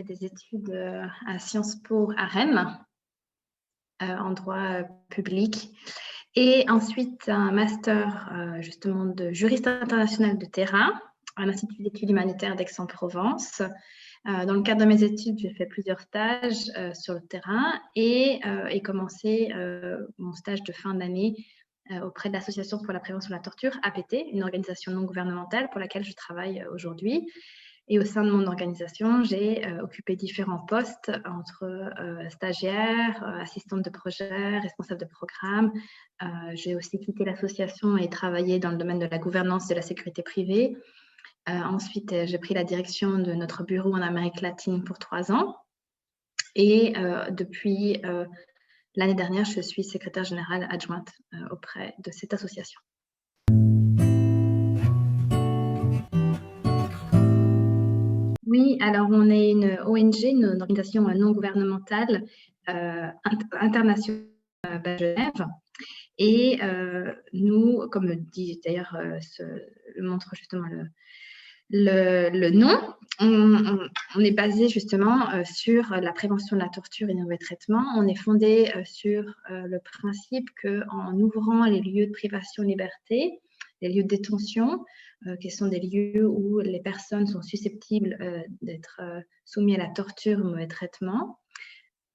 fait des études à Sciences Po à Rennes, en droit public. Et ensuite, un master justement de juriste international de terrain à l'Institut d'études humanitaires d'Aix-en-Provence. Dans le cadre de mes études, j'ai fait plusieurs stages sur le terrain et commencé mon stage de fin d'année auprès de l'Association pour la prévention de la torture, APT, une organisation non gouvernementale pour laquelle je travaille aujourd'hui. Et au sein de mon organisation, j'ai occupé différents postes entre stagiaire, assistante de projet, responsable de programme. J'ai aussi quitté l'association et travaillé dans le domaine de la gouvernance de la sécurité privée. Ensuite, j'ai pris la direction de notre bureau en Amérique latine pour 3 ans. Et depuis l'année dernière, je suis secrétaire générale adjointe auprès de cette association. Oui, alors on est une ONG, une organisation non gouvernementale internationale à Genève. Et nous, comme le dit d'ailleurs, montre justement le nom, on est basé justement sur la prévention de la torture et des mauvais traitements. On est fondé sur le principe qu'en ouvrant les lieux de privation de liberté, les lieux de détention, qui sont des lieux où les personnes sont susceptibles d'être soumises à la torture ou au mauvais traitement,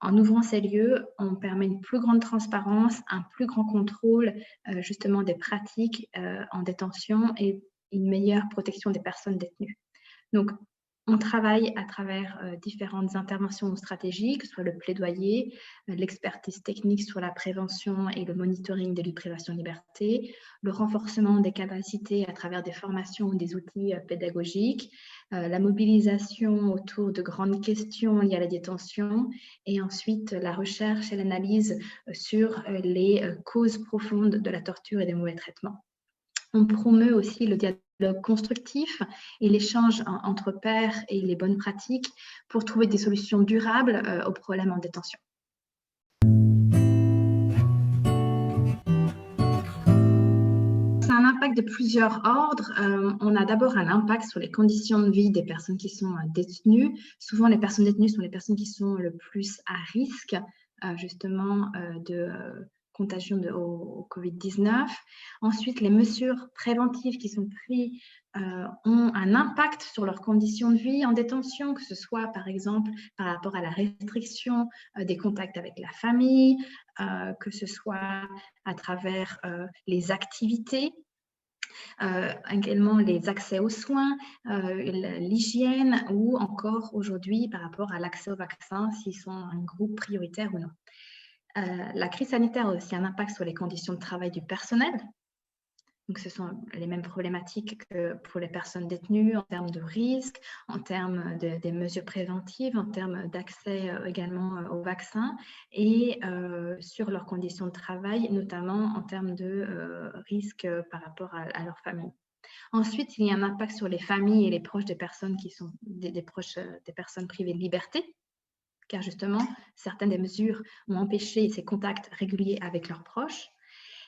en ouvrant ces lieux, on permet une plus grande transparence, un plus grand contrôle justement des pratiques en détention et une meilleure protection des personnes détenues. Donc, on travaille à travers différentes interventions stratégiques, soit le plaidoyer, l'expertise technique sur la prévention et le monitoring des lieux de privation de liberté, le renforcement des capacités à travers des formations ou des outils pédagogiques, la mobilisation autour de grandes questions liées à la détention et ensuite la recherche et l'analyse sur les causes profondes de la torture et des mauvais traitements. On promeut aussi le dialogue constructif et l'échange entre pairs et les bonnes pratiques pour trouver des solutions durables aux problèmes en détention. C'est un impact de plusieurs ordres. On a d'abord un impact sur les conditions de vie des personnes qui sont détenues. Souvent, les personnes détenues sont les personnes qui sont le plus à risque justement de contagion au Covid-19. Ensuite, les mesures préventives qui sont prises ont un impact sur leurs conditions de vie en détention, que ce soit par exemple par rapport à la restriction des contacts avec la famille, que ce soit à travers les activités, également les accès aux soins, l'hygiène ou encore aujourd'hui par rapport à l'accès aux vaccins s'ils sont un groupe prioritaire ou non. La crise sanitaire a aussi un impact sur les conditions de travail du personnel. Donc, ce sont les mêmes problématiques que pour les personnes détenues en termes de risque, en termes des mesures préventives, en termes d'accès également aux vaccins et sur leurs conditions de travail, notamment en termes de risque par rapport à leur famille. Ensuite, il y a un impact sur les familles et les proches des personnes qui sont des proches des personnes privées de liberté, car justement, certaines des mesures ont empêché ces contacts réguliers avec leurs proches.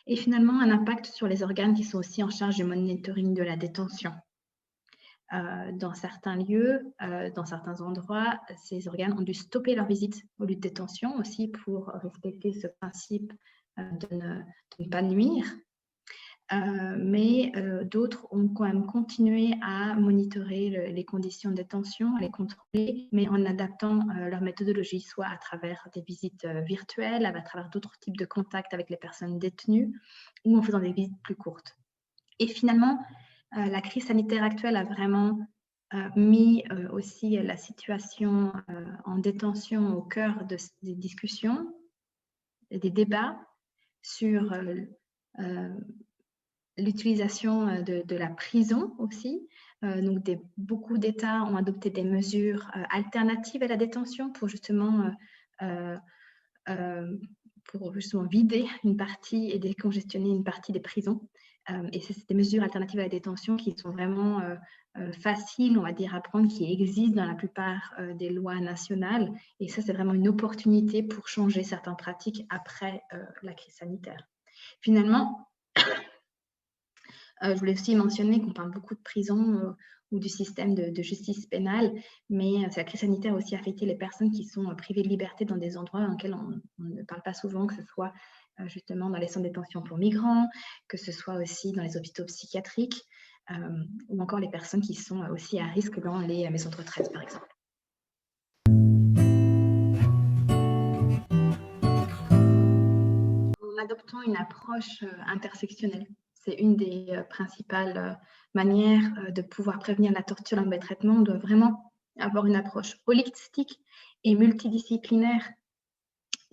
Et finalement, un impact sur les organes qui sont aussi en charge du monitoring de la détention. Dans certains lieux, dans certains endroits, ces organes ont dû stopper leur visite au lieu de détention aussi pour respecter ce principe de ne pas nuire. Mais d'autres ont quand même continué à monitorer les conditions de détention, à les contrôler, mais en adaptant leur méthodologie, soit à travers des visites virtuelles, à travers d'autres types de contacts avec les personnes détenues, ou en faisant des visites plus courtes. Et finalement, la crise sanitaire actuelle a vraiment mis aussi la situation en détention au cœur des discussions, des débats sur l'utilisation de la prison aussi. Donc, beaucoup d'États ont adopté des mesures alternatives à la détention pour justement vider une partie et décongestionner une partie des prisons. Et c'est des mesures alternatives à la détention qui sont vraiment faciles, on va dire, à prendre, qui existent dans la plupart des lois nationales. Et ça, c'est vraiment une opportunité pour changer certaines pratiques après la crise sanitaire. Finalement, je voulais aussi mentionner qu'on parle beaucoup de prison ou du système de justice pénale, mais la crise sanitaire a aussi affecté les personnes qui sont privées de liberté dans des endroits dans lesquels on ne parle pas souvent, que ce soit justement dans les centres de détention pour migrants, que ce soit aussi dans les hôpitaux psychiatriques, ou encore les personnes qui sont aussi à risque dans les maisons de retraite, par exemple. En adoptant une approche intersectionnelle, c'est une des principales manières de pouvoir prévenir la torture et le mauvais traitement. On doit vraiment avoir une approche holistique et multidisciplinaire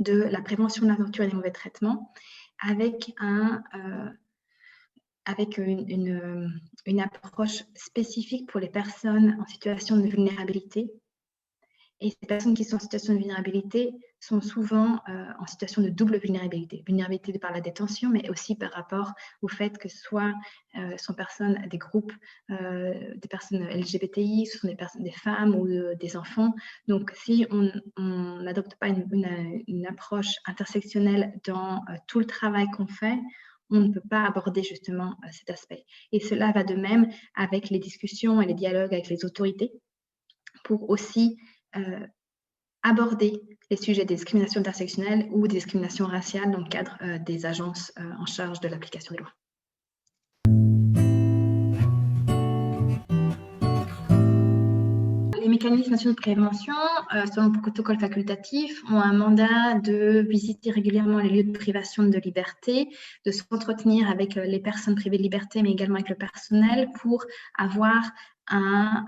de la prévention de la torture et des mauvais traitements, avec une approche spécifique pour les personnes en situation de vulnérabilité. Et ces personnes qui sont en situation de vulnérabilité sont souvent en situation de double vulnérabilité. Vulnérabilité par la détention, mais aussi par rapport au fait que soit sont personnes des groupes, des personnes LGBTI, ce sont des femmes ou des enfants. Donc, si on n'adopte pas une approche intersectionnelle dans tout le travail qu'on fait, on ne peut pas aborder justement cet aspect. Et cela va de même avec les discussions et les dialogues avec les autorités pour aussi aborder les sujets des discriminations intersectionnelles ou des discriminations raciales dans le cadre des agences en charge de l'application des lois. Les mécanismes nationaux de prévention, selon le protocole facultatif, ont un mandat de visiter régulièrement les lieux de privation de liberté, de s'entretenir avec les personnes privées de liberté, mais également avec le personnel pour avoir un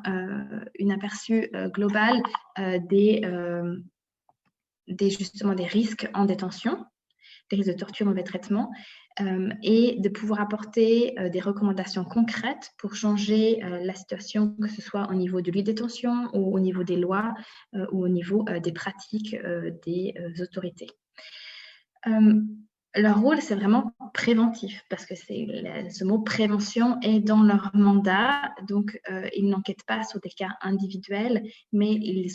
aperçu global justement des risques en détention, des risques de torture, mauvais traitement, et de pouvoir apporter des recommandations concrètes pour changer la situation, que ce soit au niveau de lieu de détention ou au niveau des lois ou au niveau des pratiques des autorités. Leur rôle, c'est vraiment préventif, parce que ce mot prévention est dans leur mandat, donc ils n'enquêtent pas sur des cas individuels, mais ils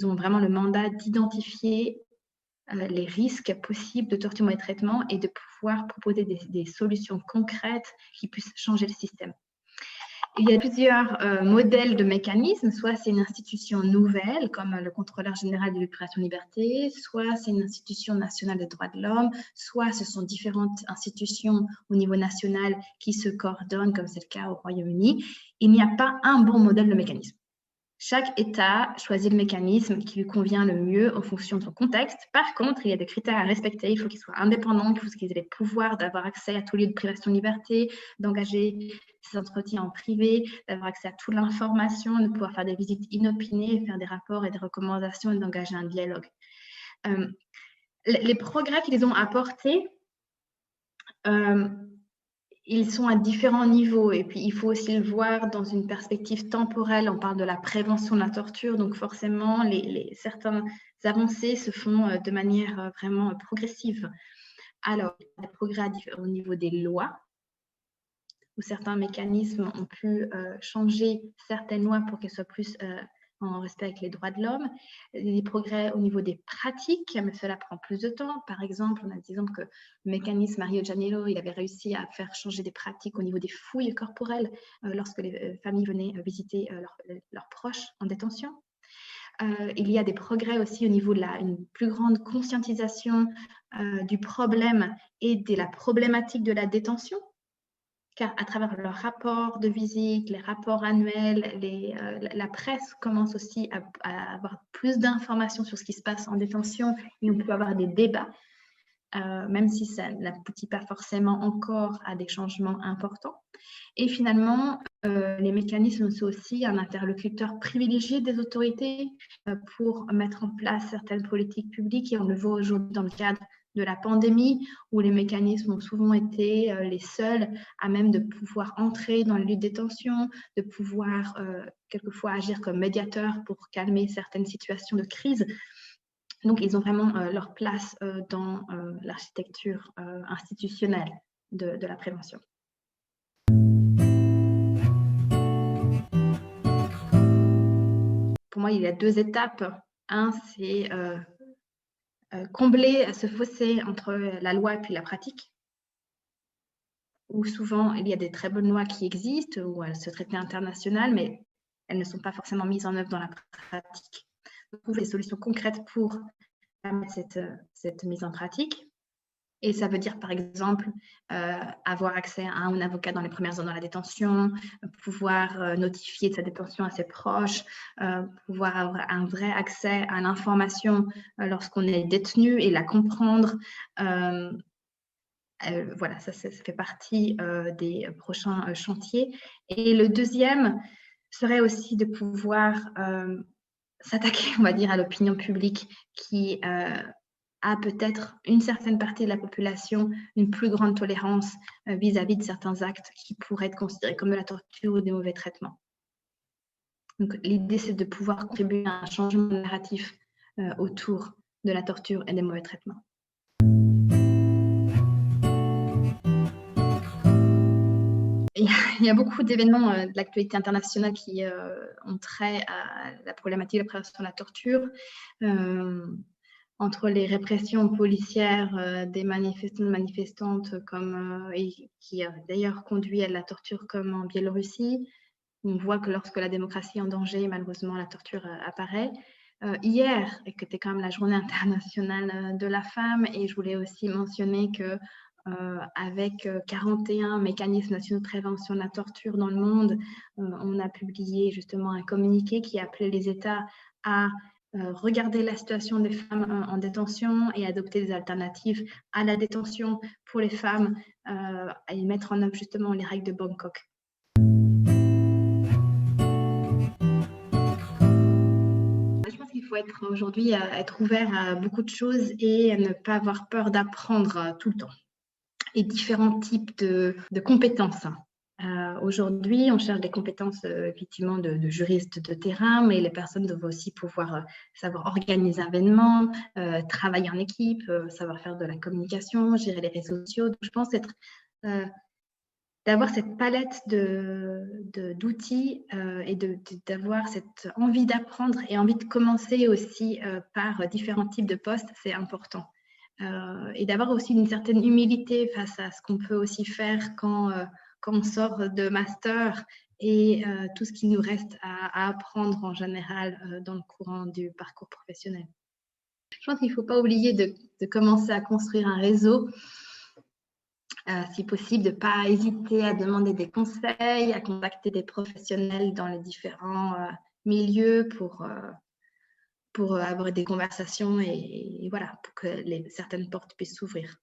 ont vraiment le mandat d'identifier les risques possibles de torture et traitement et de pouvoir proposer des solutions concrètes qui puissent changer le système. Il y a plusieurs modèles de mécanismes, soit c'est une institution nouvelle, comme le contrôleur général de l'opération liberté, soit c'est une institution nationale des droits de l'homme, soit ce sont différentes institutions au niveau national qui se coordonnent, comme c'est le cas au Royaume-Uni. Il n'y a pas un bon modèle de mécanisme. Chaque État choisit le mécanisme qui lui convient le mieux en fonction de son contexte. Par contre, il y a des critères à respecter. Il faut qu'il soit indépendant, il faut qu'ils aient les pouvoirs d'avoir accès à tous les lieux de privation de liberté, d'engager ses entretiens en privé, d'avoir accès à toute l'information, de pouvoir faire des visites inopinées, faire des rapports et des recommandations et d'engager un dialogue. Les progrès qu'ils ont apportés, ils sont à différents niveaux et puis il faut aussi le voir dans une perspective temporelle. On parle de la prévention de la torture, donc forcément certaines avancées se font de manière vraiment progressive. Alors, il y a des progrès au niveau des lois, où certains mécanismes ont pu changer certaines lois pour qu'elles soient plus en respect avec les droits de l'homme. Il y a des progrès au niveau des pratiques, mais cela prend plus de temps. Par exemple, on a des exemples que le mécanisme à Rio de Janeiro, il avait réussi à faire changer des pratiques au niveau des fouilles corporelles lorsque les familles venaient visiter leurs proches en détention. Il y a des progrès aussi au niveau de une plus grande conscientisation du problème et de la problématique de la détention. Car à travers leurs rapports de visite, les rapports annuels, la presse commence aussi à avoir plus d'informations sur ce qui se passe en détention et on peut avoir des débats, même si ça n'aboutit pas forcément encore à des changements importants. Et finalement, les mécanismes sont aussi un interlocuteur privilégié des autorités pour mettre en place certaines politiques publiques, et on le voit aujourd'hui dans le cadre de la pandémie, où les mécanismes ont souvent été les seuls à même de pouvoir entrer dans le lieu de détention, de pouvoir quelquefois agir comme médiateur pour calmer certaines situations de crise. Donc, ils ont vraiment leur place dans l'architecture institutionnelle de la prévention. Pour moi, il y a deux étapes. Un, c'est combler ce fossé entre la loi et puis la pratique. où souvent il y a des très bonnes lois qui existent, ou ce traité international, mais elles ne sont pas forcément mises en œuvre dans la pratique. On trouve des solutions concrètes pour permettre cette mise en pratique. Et ça veut dire, par exemple, avoir accès à un avocat dans les premières heures de la détention, pouvoir notifier de sa détention à ses proches, pouvoir avoir un vrai accès à l'information lorsqu'on est détenu et la comprendre. Voilà, ça fait partie des prochains chantiers. Et le deuxième serait aussi de pouvoir s'attaquer, on va dire, à l'opinion publique qui a peut-être une certaine partie de la population une plus grande tolérance vis-à-vis de certains actes qui pourraient être considérés comme de la torture ou des mauvais traitements. Donc l'idée, c'est de pouvoir contribuer à un changement narratif autour de la torture et des mauvais traitements. Il y a beaucoup d'événements de l'actualité internationale qui ont trait à la problématique de la prévention de la torture. Entre les répressions policières des manifestants, manifestantes, et qui a d'ailleurs conduit à la torture comme en Biélorussie. On voit que lorsque la démocratie est en danger, malheureusement, la torture apparaît. Hier, qui était quand même la journée internationale de la femme, et je voulais aussi mentionner que avec 41 mécanismes nationaux de prévention de la torture dans le monde, on a publié justement un communiqué qui appelait les États à regarder la situation des femmes en détention et adopter des alternatives à la détention pour les femmes et mettre en œuvre justement les règles de Bangkok. Je pense qu'il faut être aujourd'hui être ouvert à beaucoup de choses et ne pas avoir peur d'apprendre tout le temps. Et différents types de compétences. Aujourd'hui, on cherche des compétences effectivement de juristes de terrain, mais les personnes doivent aussi pouvoir savoir organiser un événement, travailler en équipe, savoir faire de la communication, gérer les réseaux sociaux. Donc, je pense d'avoir cette palette d'outils et d'avoir cette envie d'apprendre et envie de commencer aussi par différents types de postes, c'est important. Et d'avoir aussi une certaine humilité face à ce qu'on peut aussi faire quand on sort de master et tout ce qui nous reste à apprendre en général dans le courant du parcours professionnel. Je pense qu'il ne faut pas oublier de commencer à construire un réseau, si possible, de ne pas hésiter à demander des conseils, à contacter des professionnels dans les différents milieux pour avoir des conversations et voilà, pour que certaines portes puissent s'ouvrir.